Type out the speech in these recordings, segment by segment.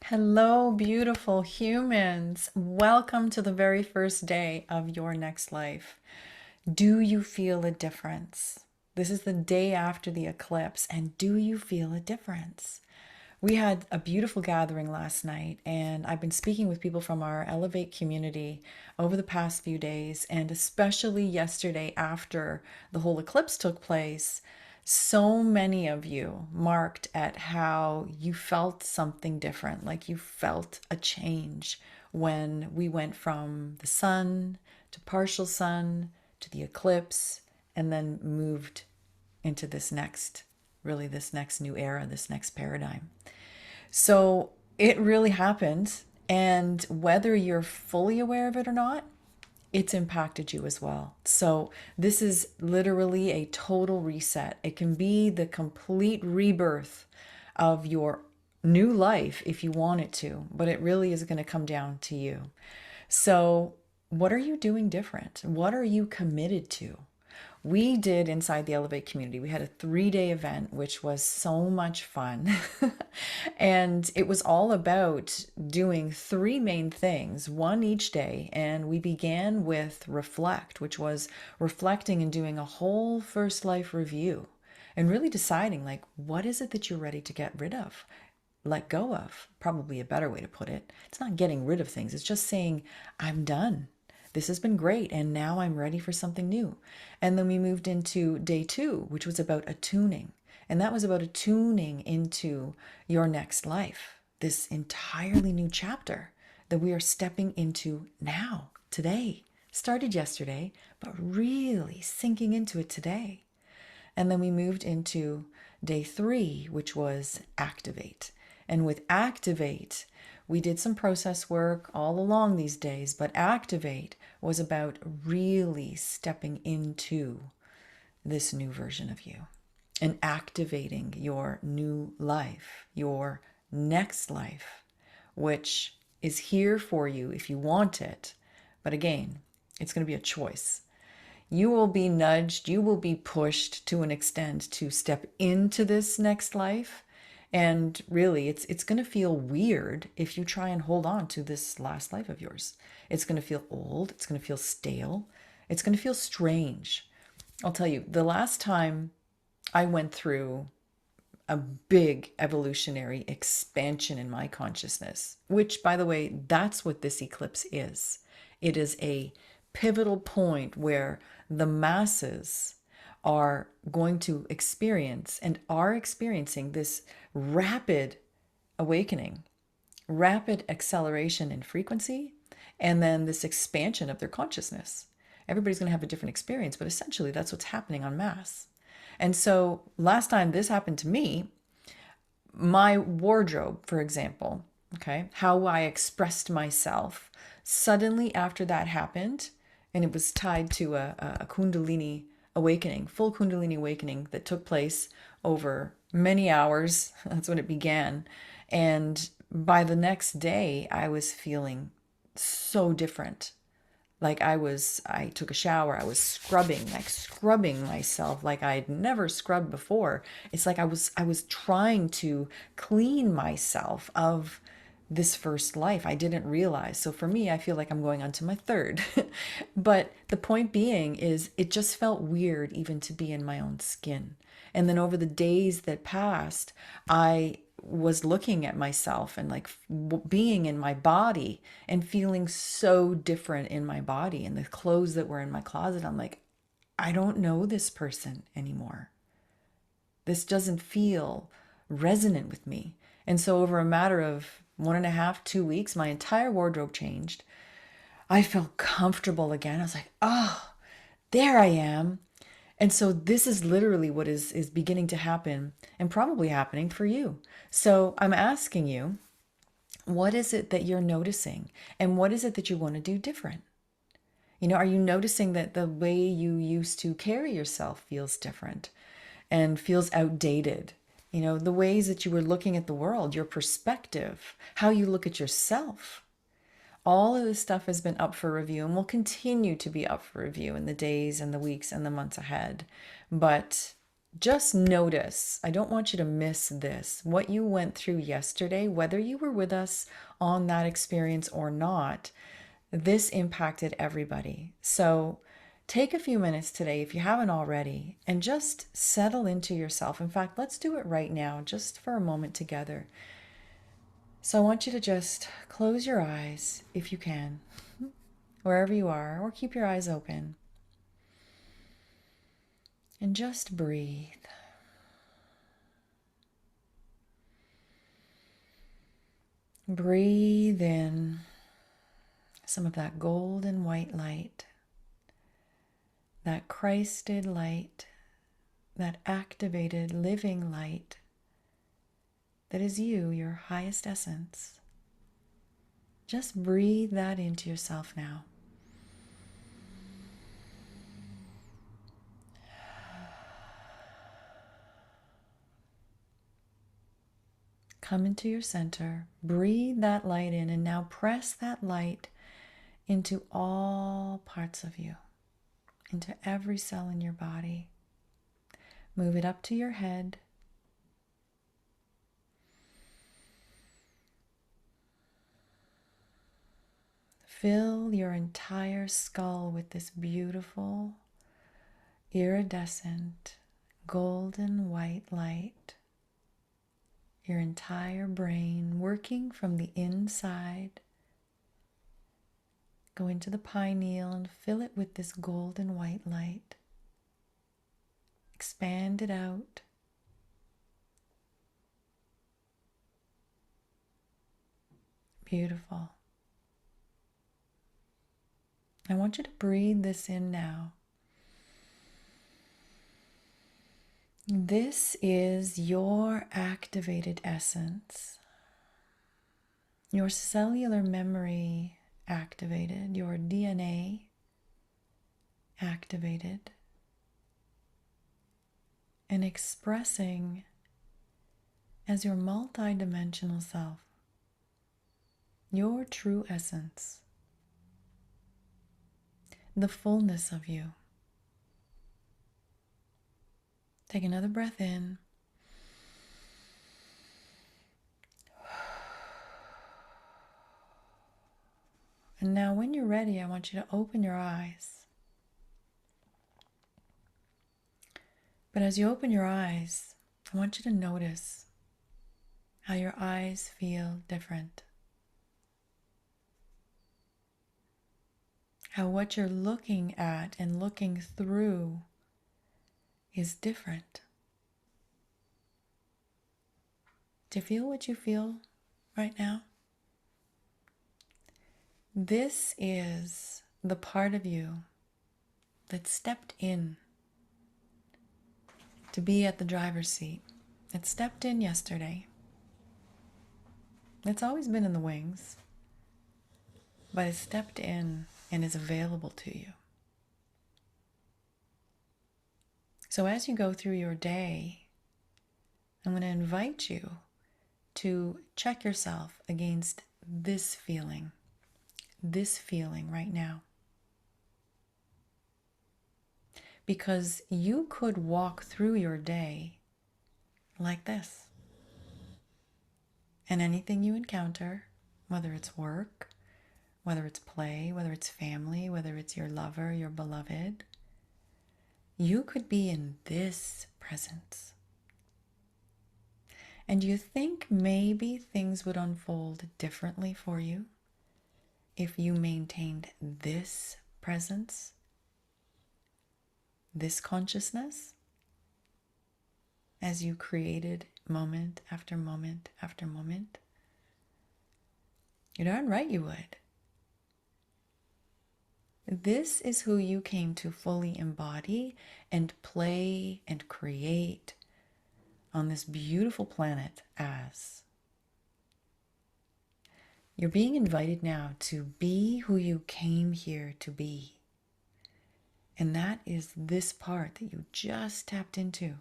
Hello, beautiful humans. Welcome to the very first day of your next life. Do you feel a difference? This is the day after the eclipse, and do you feel a difference? We had a beautiful gathering last night, and I've been speaking with people from our Elevate community over the past few days, and especially yesterday after the whole eclipse took place. So many of you marked at how you felt something different, like you felt a change when we went from the sun to partial sun to the eclipse, and then moved into this next new era, this next paradigm. So it really happened. And whether you're fully aware of it or not, it's impacted you as well. So this is literally a total reset. It can be the complete rebirth of your new life if you want it to, but it really is going to come down to you. So, what are you doing different? What are you committed to? We did inside the Elevate community. We had a 3-day event, which was so much fun. And it was all about doing three main things, one each day. And we began with reflect, which was reflecting and doing a whole first life review and really deciding, like, what is it that you're ready to get rid of? Let go of, probably a better way to put it. It's not getting rid of things, it's just saying, I'm done. This has been great, and now I'm ready for something new. And then we moved into day 2, which was about attuning. And that was about attuning into your next life, this entirely new chapter that we are stepping into now, today. Started yesterday, but really sinking into it today. And then we moved into day 3, which was activate. And with activate, we did some process work all along these days, but activate was about really stepping into this new version of you and activating your new life, your next life, which is here for you if you want it. But again, it's going to be a choice. You will be nudged, you will be pushed to an extent to step into this next life. And really, it's going to feel weird if you try and hold on to this last life of yours. It's going to feel old, it's going to feel stale, it's going to feel strange. I'll tell you, the last time I went through a big evolutionary expansion in my consciousness, which, by the way, that's what this eclipse is. It is a pivotal point where the masses are going to experience and are experiencing this rapid awakening, rapid acceleration in frequency, and then this expansion of their consciousness. Everybody's going to have a different experience, but essentially that's what's happening en masse. And so last time this happened to me, my wardrobe, for example, okay, how I expressed myself, suddenly after that happened, and it was tied to a Kundalini awakening, full Kundalini awakening that took place over many hours. That's when it began. And by the next day, I was feeling so different. Like I took a shower, I was scrubbing myself like I'd never scrubbed before. It's like I was trying to clean myself of this first life. I didn't realize. So for me, I feel like I'm going on to my third. But the point being is it just felt weird even to be in my own skin. And then over the days that passed, I was looking at myself and like being in my body and feeling so different in my body and the clothes that were in my closet. I'm like, I don't know this person anymore. This doesn't feel resonant with me. And so over a matter of 1.5, 2 weeks, my entire wardrobe changed. I felt comfortable again. I was like, oh, there I am. And so this is literally what is beginning to happen and probably happening for you. So I'm asking you, what is it that you're noticing? And what is it that you want to do different? Are you noticing that the way you used to carry yourself feels different and feels outdated? The ways that you were looking at the world, your perspective, how you look at yourself. All of this stuff has been up for review and will continue to be up for review in the days and the weeks and the months ahead. But just notice. I don't want you to miss this. What you went through yesterday, whether you were with us on that experience or not, this impacted everybody. So take a few minutes today, if you haven't already, and just settle into yourself. In fact, let's do it right now, just for a moment together. So I want you to just close your eyes if you can, wherever you are, or keep your eyes open. And just breathe. Breathe in some of that golden white light, that Christed light, that activated living light that is you, your highest essence. Just breathe that into yourself now. Come into your center, breathe that light in, and now press that light into all parts of you, into every cell in your body. Move it up to your head. Fill your entire skull with this beautiful, iridescent, golden white light. Your entire brain working from the inside. Go into the pineal and fill it with this golden white light. Expand it out. Beautiful. I want you to breathe this in now. This is your activated essence, your cellular memory activated, your DNA activated, and expressing as your multidimensional self, your true essence, the fullness of you. Take another breath in. And now when you're ready, I want you to open your eyes. But as you open your eyes, I want you to notice how your eyes feel different. How what you're looking at and looking through is different. Do you feel what you feel right now? This is the part of you that stepped in to be at the driver's seat. It stepped in yesterday. It's always been in the wings, but it stepped in and is available to you. So as you go through your day, I'm going to invite you to check yourself against this feeling right now. Because you could walk through your day like this. And anything you encounter, whether it's work, whether it's play, whether it's family, whether it's your lover, your beloved, you could be in this presence. And you think maybe things would unfold differently for you if you maintained this presence, this consciousness, as you created moment after moment after moment? You're darn right you would. This is who you came to fully embody and play and create on this beautiful planet as. You're being invited now to be who you came here to be. And that is this part that you just tapped into.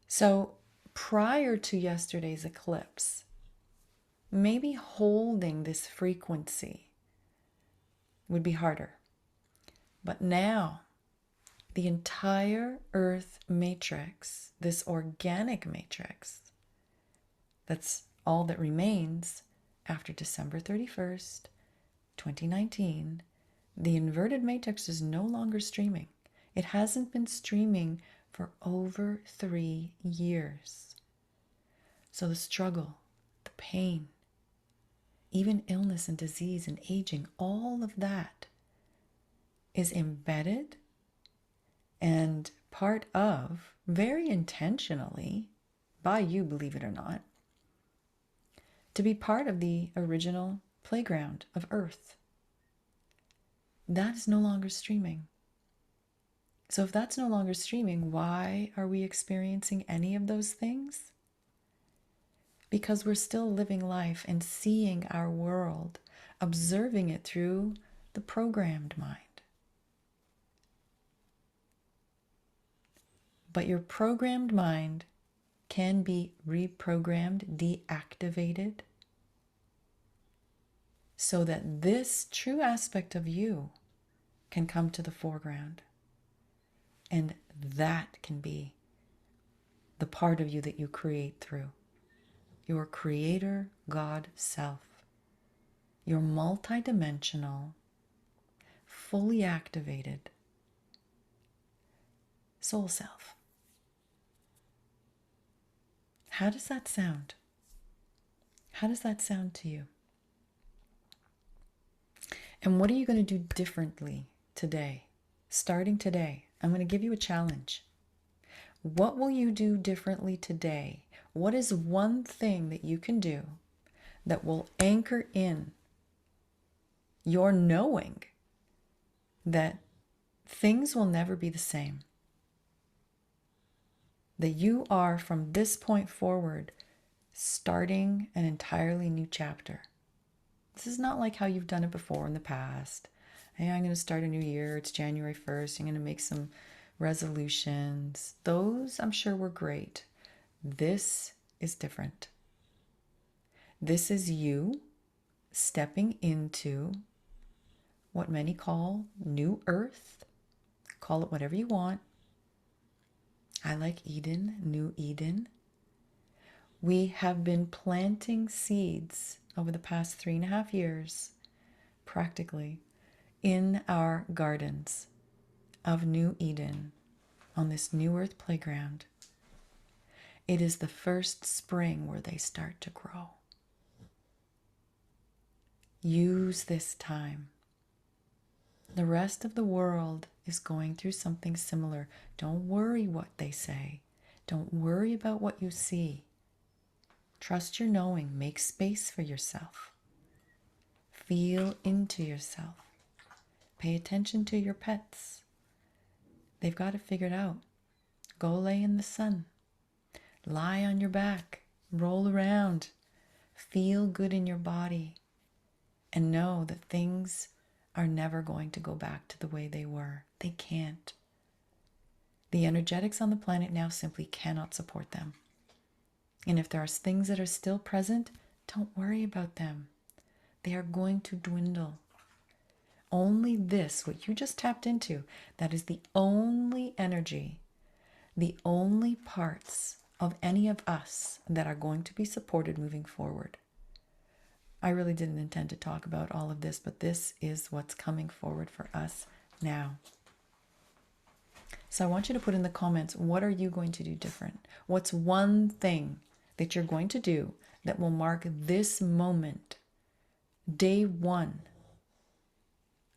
So prior to yesterday's eclipse, maybe holding this frequency would be harder. But now the entire Earth matrix, this organic matrix, that's all that remains after December 31st, 2019, the inverted matrix is no longer streaming. It hasn't been streaming for over 3 years. So the struggle, the pain, even illness and disease and aging, all of that is embedded and part of, very intentionally, by you, believe it or not, to be part of the original playground of Earth. That is no longer streaming. So if that's no longer streaming, why are we experiencing any of those things? Because we're still living life and seeing our world, observing it through the programmed mind. But your programmed mind can be reprogrammed, deactivated, so that this true aspect of you can come to the foreground. And that can be the part of you that you create through your creator God self, your multidimensional, fully activated soul self. How does that sound? How does that sound to you? And what are you going to do differently today? Starting today, I'm going to give you a challenge. What will you do differently today? What is one thing that you can do that will anchor in your knowing that things will never be the same? That you are, from this point forward, starting an entirely new chapter. This is not like how you've done it before in the past. Hey, I'm going to start a new year. It's January 1st. I'm going to make some resolutions. Those, I'm sure, were great. This is different. This is you stepping into what many call New Earth. Call it whatever you want. I like Eden, New Eden. We have been planting seeds over the past 3.5 years, practically, in our gardens of New Eden on this New Earth playground. It is the first spring where they start to grow. Use this time. The rest of the world is going through something similar. Don't worry what they say. Don't worry about what you see. Trust your knowing. Make space for yourself. Feel into yourself. Pay attention to your pets. They've got it figured out. Go lay in the sun. Lie on your back. Roll around. Feel good in your body. And know that things are never going to go back to the way they were. They can't. The energetics on the planet now simply cannot support them. And if there are things that are still present, don't worry about them. They are going to dwindle. Only this, what you just tapped into, that is the only energy, the only parts of any of us that are going to be supported moving forward. I really didn't intend to talk about all of this, but this is what's coming forward for us now. So I want you to put in the comments, what are you going to do different? What's one thing that you're going to do that will mark this moment, day one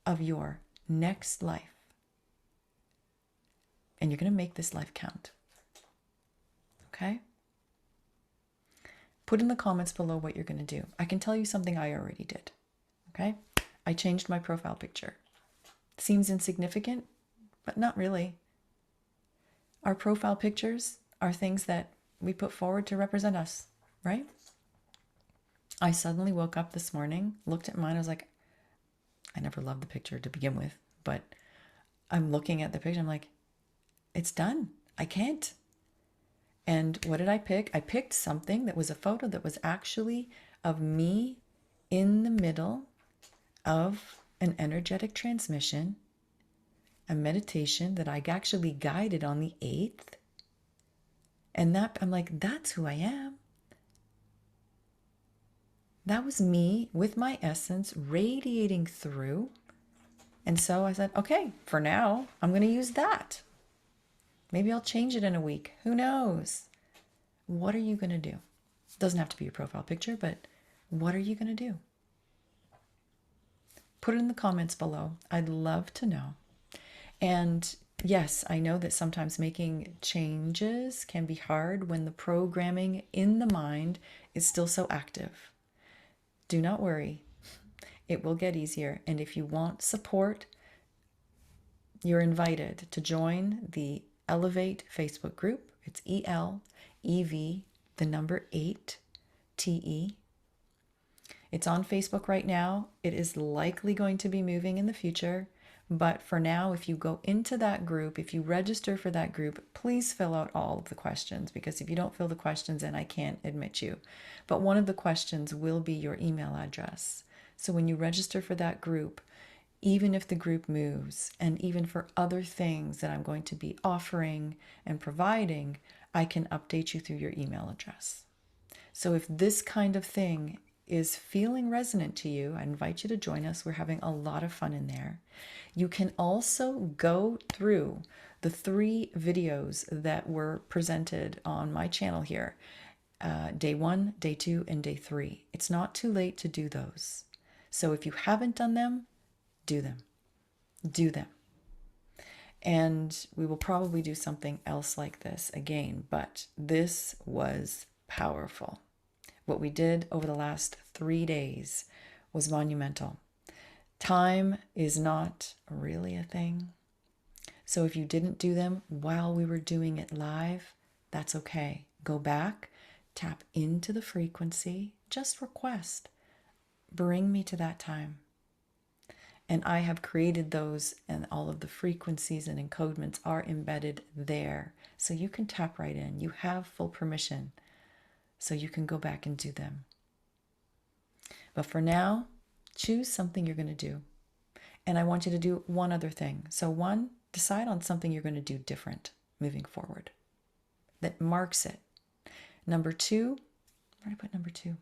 of your next life? And you're going to make this life count. Okay? Put in the comments below what you're going to do. I can tell you something I already did. Okay? I changed my profile picture. Seems insignificant, but not really. Our profile pictures are things that we put forward to represent us, right? I suddenly woke up this morning, looked at mine, I was like, I never loved the picture to begin with, but I'm looking at the picture, I'm like, it's done. I can't. And what did I pick? I picked something that was a photo that was actually of me in the middle of an energetic transmission a meditation that I actually guided on the 8th. And that, I'm like, that's who I am. That was me with my essence radiating through. And so I said, okay, for now, I'm going to use that. Maybe I'll change it in a week. Who knows? What are you going to do? Doesn't have to be your profile picture, but what are you going to do? Put it in the comments below. I'd love to know. And yes, I know that sometimes making changes can be hard when the programming in the mind is still so active. Do not worry. It will get easier. And if you want support, you're invited to join the Elevate Facebook group. It's ELEV, the number 8, TE. It's on Facebook right now. It is likely going to be moving in the future. But for now, if you go into that group, if you register for that group, please fill out all of the questions, because if you don't fill the questions in, I can't admit you. But one of the questions will be your email address. So when you register for that group, even if the group moves, and even for other things that I'm going to be offering and providing, I can update you through your email address. So if this kind of thing is feeling resonant to you, I invite you to join us. We're having a lot of fun in there. You can also go through the 3 videos that were presented on my channel here, day 1, day 2, and day 3. It's not too late to do those. So if you haven't done them, do them. Do them. And we will probably do something else like this again, but this was powerful. What we did over the last 3 days was monumental. Time is not really a thing. So if you didn't do them while we were doing it live, that's okay. Go back, tap into the frequency, just request, bring me to that time. And I have created those, and all of the frequencies and encodements are embedded there. So you can tap right in. You have full permission. So you can go back and do them. But for now, choose something you're going to do. And I want you to do one other thing. So 1, decide on something you're going to do different moving forward that marks it. Number 2, where did I put number 2?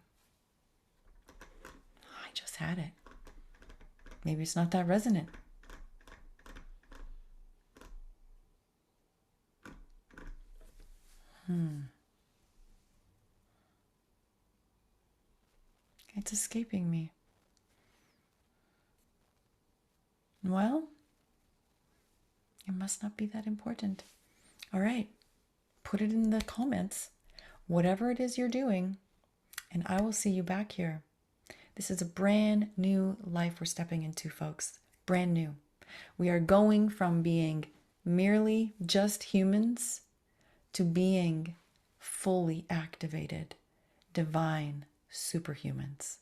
Oh, I just had it. Maybe it's not that resonant. It's escaping me. Well, it must not be that important. All right, put it in the comments, whatever it is you're doing, and I will see you back here. This is a brand new life we're stepping into, folks. Brand new. We are going from being merely just humans to being fully activated, divine superhumans.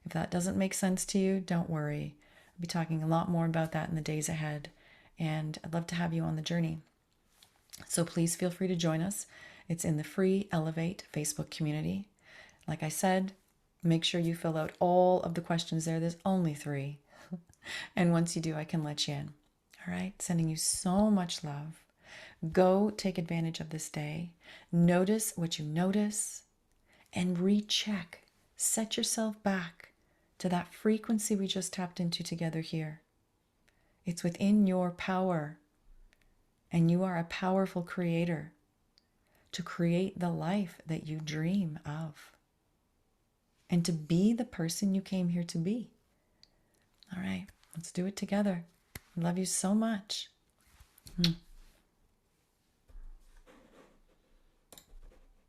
If that doesn't make sense to you, don't worry. I'll be talking a lot more about that in the days ahead, and I'd love to have you on the journey. So please feel free to join us. It's in the free Elevate Facebook community. Like I said, make sure you fill out all of the questions there. There's only 3. And once you do, I can let you in. All right? Sending you so much love. Go take advantage of this day. Notice what you notice and recheck. Set yourself back to that frequency we just tapped into together here. It's within your power, and you are a powerful creator to create the life that you dream of and to be the person you came here to be. All right, let's do it together. I love you so much.